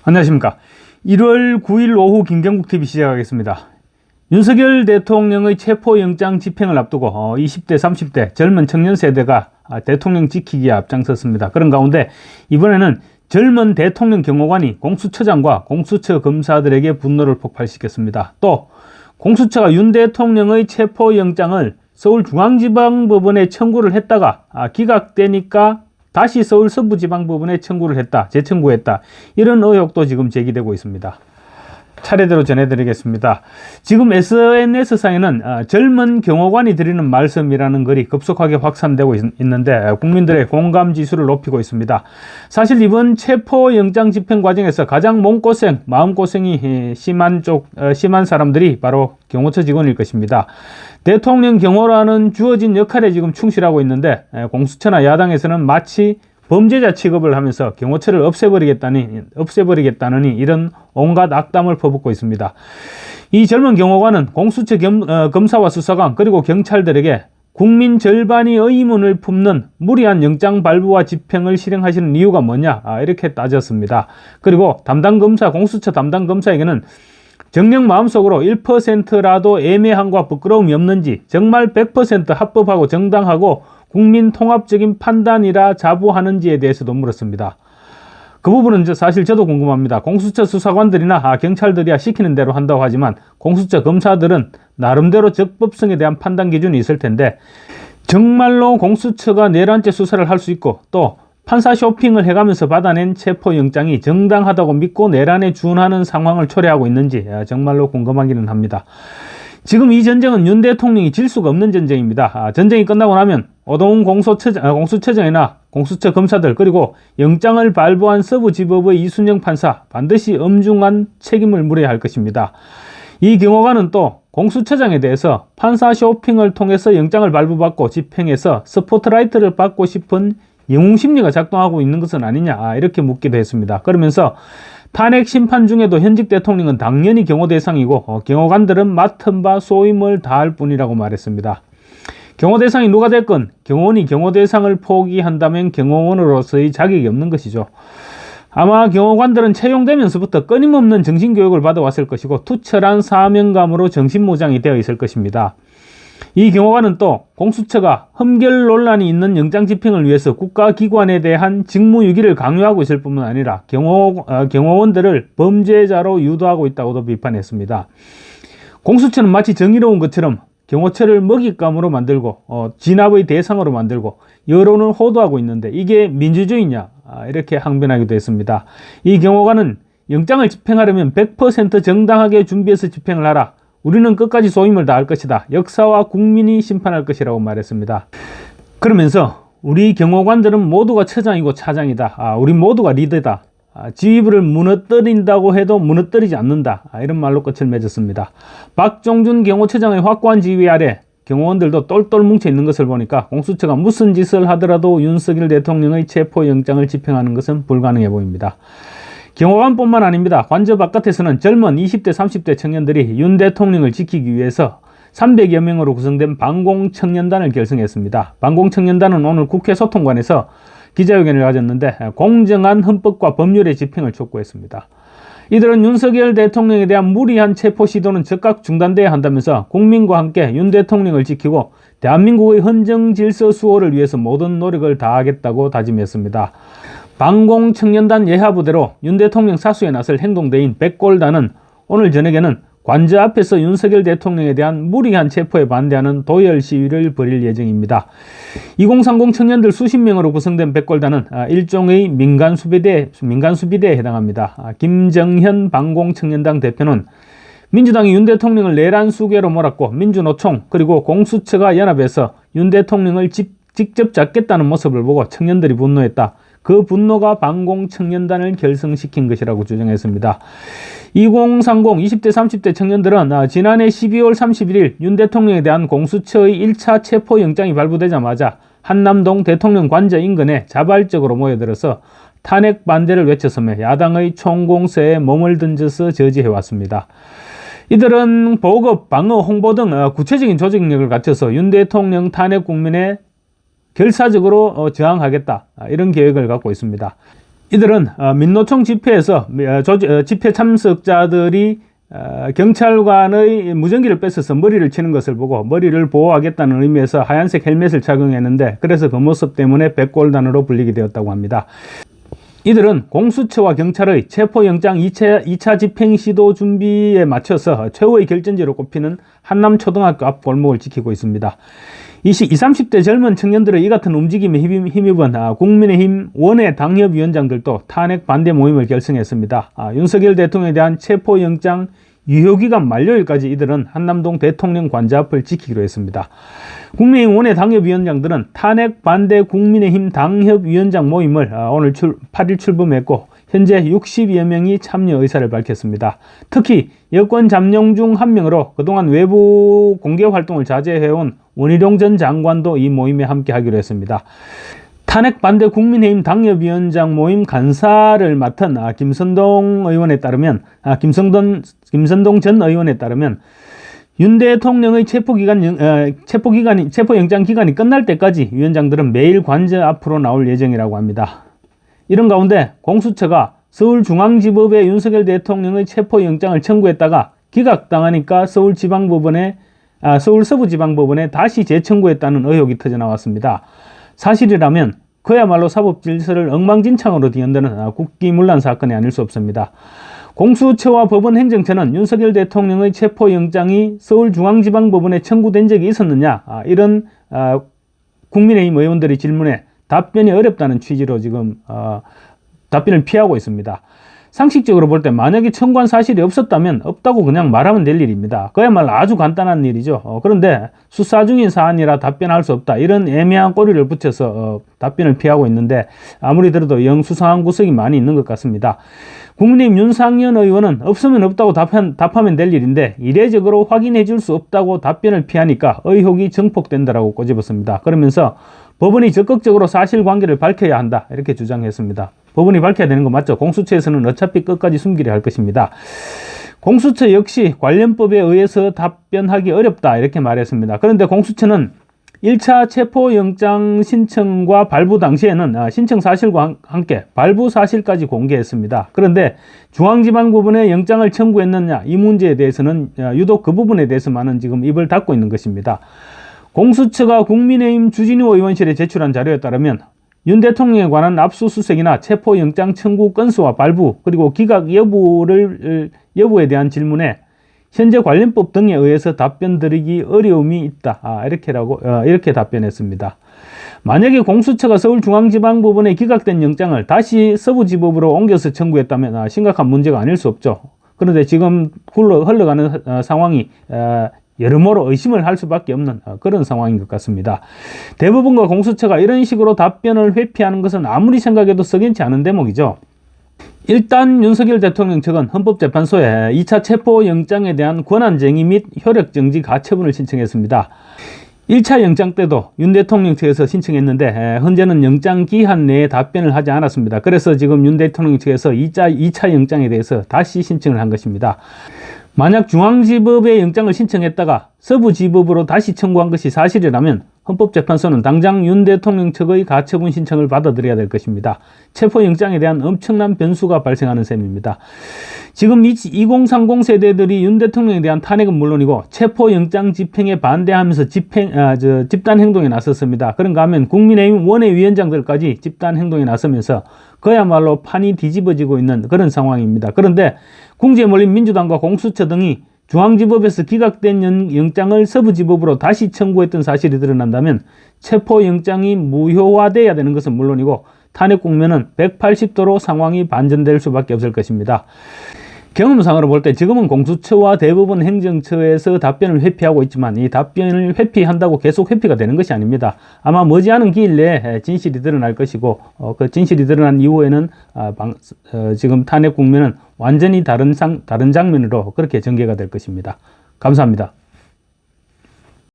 안녕하십니까. 1월 9일 오후 김경국TV 시작하겠습니다. 윤석열 대통령의 체포영장 집행을 앞두고 20대, 30대 젊은 청년 세대가 대통령 지키기에 앞장섰습니다. 그런 가운데 이번에는 젊은 대통령 경호관이 공수처장과 공수처 검사들에게 분노를 폭발시켰습니다. 또 공수처가 윤 대통령의 체포영장을 서울중앙지방법원에 청구를 했다가 기각되니까 다시 서울 서부지방법원에 청구를 했다, 재청구했다, 이런 의혹도 지금 제기되고 있습니다. 차례대로 전해드리겠습니다. 지금 SNS상에는 젊은 경호관이 드리는 말씀이라는 글이 급속하게 확산되고 있는데 국민들의 공감지수를 높이고 있습니다. 사실 이번 체포영장 집행 과정에서 가장 몸고생, 마음고생이 심한 사람들이 바로 경호처 직원일 것입니다. 대통령 경호라는 주어진 역할에 지금 충실하고 있는데 공수처나 야당에서는 마치 범죄자 취급을 하면서 경호처를 없애버리겠다느니 이런 온갖 악담을 퍼붓고 있습니다. 이 젊은 경호관은 공수처 검사와 수사관 그리고 경찰들에게 국민 절반이 의문을 품는 무리한 영장 발부와 집행을 실행하시는 이유가 뭐냐 이렇게 따졌습니다. 그리고 공수처 담당 검사에게는 정녕 마음속으로 1%라도 애매함과 부끄러움이 없는지 정말 100% 합법하고 정당하고 국민 통합적인 판단이라 자부하는지에 대해서도 물었습니다. 그 부분은 사실 저도 궁금합니다. 공수처 수사관들이나 경찰들이야 시키는 대로 한다고 하지만 공수처 검사들은 나름대로 적법성에 대한 판단 기준이 있을 텐데 정말로 공수처가 내란죄 수사를 할 수 있고 또 판사 쇼핑을 해가면서 받아낸 체포영장이 정당하다고 믿고 내란에 준하는 상황을 초래하고 있는지 정말로 궁금하기는 합니다. 지금 이 전쟁은 윤 대통령이 질 수가 없는 전쟁입니다. 전쟁이 끝나고 나면 오동 공수처장이나 공수처 검사들 그리고 영장을 발부한 서부지법의 이순영 판사 반드시 엄중한 책임을 물어야 할 것입니다. 이 경호관은 또 공수처장에 대해서 판사 쇼핑을 통해서 영장을 발부받고 집행해서 스포트라이트를 받고 싶은 영웅심리가 작동하고 있는 것은 아니냐 이렇게 묻기도 했습니다. 그러면서 탄핵 심판 중에도 현직 대통령은 당연히 경호 대상이고 경호관들은 맡은 바 소임을 다할 뿐이라고 말했습니다. 경호 대상이 누가 됐건 경호원이 경호 대상을 포기한다면 경호원으로서의 자격이 없는 것이죠. 아마 경호관들은 채용되면서부터 끊임없는 정신교육을 받아왔을 것이고 투철한 사명감으로 정신무장이 되어 있을 것입니다. 이 경호관은 또 공수처가 흠결 논란이 있는 영장 집행을 위해서 국가기관에 대한 직무유기를 강요하고 있을 뿐만 아니라 경호원들을 범죄자로 유도하고 있다고도 비판했습니다. 공수처는 마치 정의로운 것처럼 경호처를 먹잇감으로 만들고 진압의 대상으로 만들고 여론을 호도하고 있는데 이게 민주주의냐 이렇게 항변하기도 했습니다. 이 경호관은 영장을 집행하려면 100% 정당하게 준비해서 집행을 하라. 우리는 끝까지 소임을 다할 것이다. 역사와 국민이 심판할 것이라고 말했습니다. 그러면서 우리 경호관들은 모두가 처장이고 차장이다. 우리 모두가 리더다. 지휘부를 무너뜨린다고 해도 무너뜨리지 않는다. 이런 말로 끝을 맺었습니다. 박종준 경호처장의 확고한 지휘 아래 경호원들도 똘똘 뭉쳐 있는 것을 보니까 공수처가 무슨 짓을 하더라도 윤석열 대통령의 체포영장을 집행하는 것은 불가능해 보입니다. 경호관뿐만 아닙니다. 관저 바깥에서는 젊은 20대, 30대 청년들이 윤 대통령을 지키기 위해서 300여 명으로 구성된 반공청년단을 결성했습니다. 반공청년단은 오늘 국회 소통관에서 기자회견을 가졌는데 공정한 헌법과 법률의 집행을 촉구했습니다. 이들은 윤석열 대통령에 대한 무리한 체포 시도는 즉각 중단돼야 한다면서 국민과 함께 윤 대통령을 지키고 대한민국의 헌정 질서 수호를 위해서 모든 노력을 다하겠다고 다짐했습니다. 반공청년단 예하부대로 윤 대통령 사수에 나설 행동대인 백골단은 오늘 저녁에는 관저 앞에서 윤석열 대통령에 대한 무리한 체포에 반대하는 도열 시위를 벌일 예정입니다. 2030 청년들 수십 명으로 구성된 백골단은 일종의 민간수비대에 해당합니다. 김정현 반공청년당 대표는 민주당이 윤 대통령을 내란 수괴로 몰았고 민주노총 그리고 공수처가 연합해서 윤 대통령을 직접 잡겠다는 모습을 보고 청년들이 분노했다. 그 분노가 반공청년단을 결성시킨 것이라고 주장했습니다. 2030 20대 30대 청년들은 지난해 12월 31일 윤 대통령에 대한 공수처의 1차 체포영장이 발부되자마자 한남동 대통령 관저 인근에 자발적으로 모여들어서 탄핵 반대를 외쳤으며 야당의 총공세에 몸을 던져서 저지해왔습니다. 이들은 보급, 방어, 홍보 등 구체적인 조직력을 갖춰서 윤 대통령 탄핵 국면에 결사적으로 저항하겠다 이런 계획을 갖고 있습니다. 이들은 민노총 집회에서 집회 참석자들이 경찰관의 무전기를 뺏어서 머리를 치는 것을 보고 머리를 보호하겠다는 의미에서 하얀색 헬멧을 착용했는데, 그래서 그 모습 때문에 백골단으로 불리게 되었다고 합니다. 이들은 공수처와 경찰의 체포영장 2차 집행 시도 준비에 맞춰서 최후의 결전지로 꼽히는 한남초등학교 앞 골목을 지키고 있습니다. 20, 30대 젊은 청년들의 이 같은 움직임에 힘입은 국민의힘 원외 당협위원장들도 탄핵 반대 모임을 결성했습니다. 윤석열 대통령에 대한 체포영장 유효기간 만료일까지 이들은 한남동 대통령 관저 앞을 지키기로 했습니다. 국민의힘 원외 당협위원장들은 탄핵 반대 국민의힘 당협위원장 모임을 오늘 8일 출범했고 현재 60여 명이 참여 의사를 밝혔습니다. 특히 여권 잠룡 중 한 명으로 그동안 외부 공개 활동을 자제해온 원희룡 전 장관도 이 모임에 함께하기로 했습니다. 탄핵 반대 국민의힘 당협위원장 모임 간사를 맡은 김선동 전 의원에 따르면 윤 대통령의 체포영장 기간이 끝날 때까지 위원장들은 매일 관저 앞으로 나올 예정이라고 합니다. 이런 가운데 공수처가 서울중앙지법에 윤석열 대통령의 체포영장을 청구했다가 기각당하니까 서울 서부지방법원에 다시 재청구했다는 의혹이 터져나왔습니다. 사실이라면 그야말로 사법질서를 엉망진창으로 뒤흔드는 국기문란 사건이 아닐 수 없습니다. 공수처와 법원 행정처는 윤석열 대통령의 체포영장이 서울중앙지방법원에 청구된 적이 있었느냐, 이런 국민의힘 의원들의 질문에 답변이 어렵다는 취지로 지금 답변을 피하고 있습니다. 상식적으로 볼 때 만약에 청구한 사실이 없었다면 없다고 그냥 말하면 될 일입니다. 그야말로 아주 간단한 일이죠. 그런데 수사 중인 사안이라 답변할 수 없다, 이런 애매한 꼬리를 붙여서 답변을 피하고 있는데 아무리 들어도 영 수상한 구석이 많이 있는 것 같습니다. 국민의힘 윤상현 의원은 없으면 없다고 답하면 될 일인데 이례적으로 확인해 줄 수 없다고 답변을 피하니까 의혹이 증폭된다라고 꼬집었습니다. 그러면서 법원이 적극적으로 사실관계를 밝혀야 한다, 이렇게 주장했습니다. 법원이 밝혀야 되는 거 맞죠? 공수처에서는 어차피 끝까지 숨기려 할 것입니다. 공수처 역시 관련법에 의해서 답변하기 어렵다, 이렇게 말했습니다. 그런데 공수처는 1차 체포영장 신청과 발부 당시에는 신청 사실과 함께 발부 사실까지 공개했습니다. 그런데 중앙지방법원에 영장을 청구했느냐, 이 문제에 대해서는 유독 그 부분에 대해서만은 지금 입을 닫고 있는 것입니다. 공수처가 국민의힘 주진우 의원실에 제출한 자료에 따르면 윤 대통령에 관한 압수수색이나 체포영장 청구 건수와 발부, 그리고 기각 여부에 대한 질문에 현재 관련법 등에 의해서 답변 드리기 어려움이 있다, 이렇게 답변했습니다. 만약에 공수처가 서울중앙지방법원에 기각된 영장을 다시 서부지법으로 옮겨서 청구했다면 심각한 문제가 아닐 수 없죠. 그런데 지금 흘러가는 상황이 여러모로 의심을 할 수밖에 없는 그런 상황인 것 같습니다. 대법원과 공수처가 이런 식으로 답변을 회피하는 것은 아무리 생각해도 석연치 않은 대목이죠. 일단 윤석열 대통령 측은 헌법재판소에 2차 체포영장에 대한 권한쟁의 및 효력정지 가처분을 신청했습니다. 1차 영장 때도 윤 대통령 측에서 신청했는데 현재는 영장 기한 내에 답변을 하지 않았습니다. 그래서 지금 윤 대통령 측에서 2차 영장에 대해서 다시 신청을 한 것입니다. 만약 중앙지법에 영장을 신청했다가 서부지법으로 다시 청구한 것이 사실이라면 헌법재판소는 당장 윤 대통령 측의 가처분 신청을 받아들여야 될 것입니다. 체포영장에 대한 엄청난 변수가 발생하는 셈입니다. 지금 2030 세대들이 윤 대통령에 대한 탄핵은 물론이고 체포영장 집행에 반대하면서 집단 행동에 나섰습니다. 그런가 하면 국민의힘 원외위원장들까지 집단 행동에 나서면서 그야말로 판이 뒤집어지고 있는 그런 상황입니다. 그런데 궁지에 몰린 민주당과 공수처 등이 중앙지법에서 기각된 영장을 서부지법으로 다시 청구했던 사실이 드러난다면 체포영장이 무효화돼야 되는 것은 물론이고 탄핵 국면은 180도로 상황이 반전될 수밖에 없을 것입니다. 경험상으로 볼 때 지금은 공수처와 대법원 행정처에서 답변을 회피하고 있지만 이 답변을 회피한다고 계속 회피가 되는 것이 아닙니다. 아마 머지않은 기일 내에 진실이 드러날 것이고 그 진실이 드러난 이후에는 지금 탄핵 국면은 완전히 다른 장면으로 그렇게 전개가 될 것입니다. 감사합니다.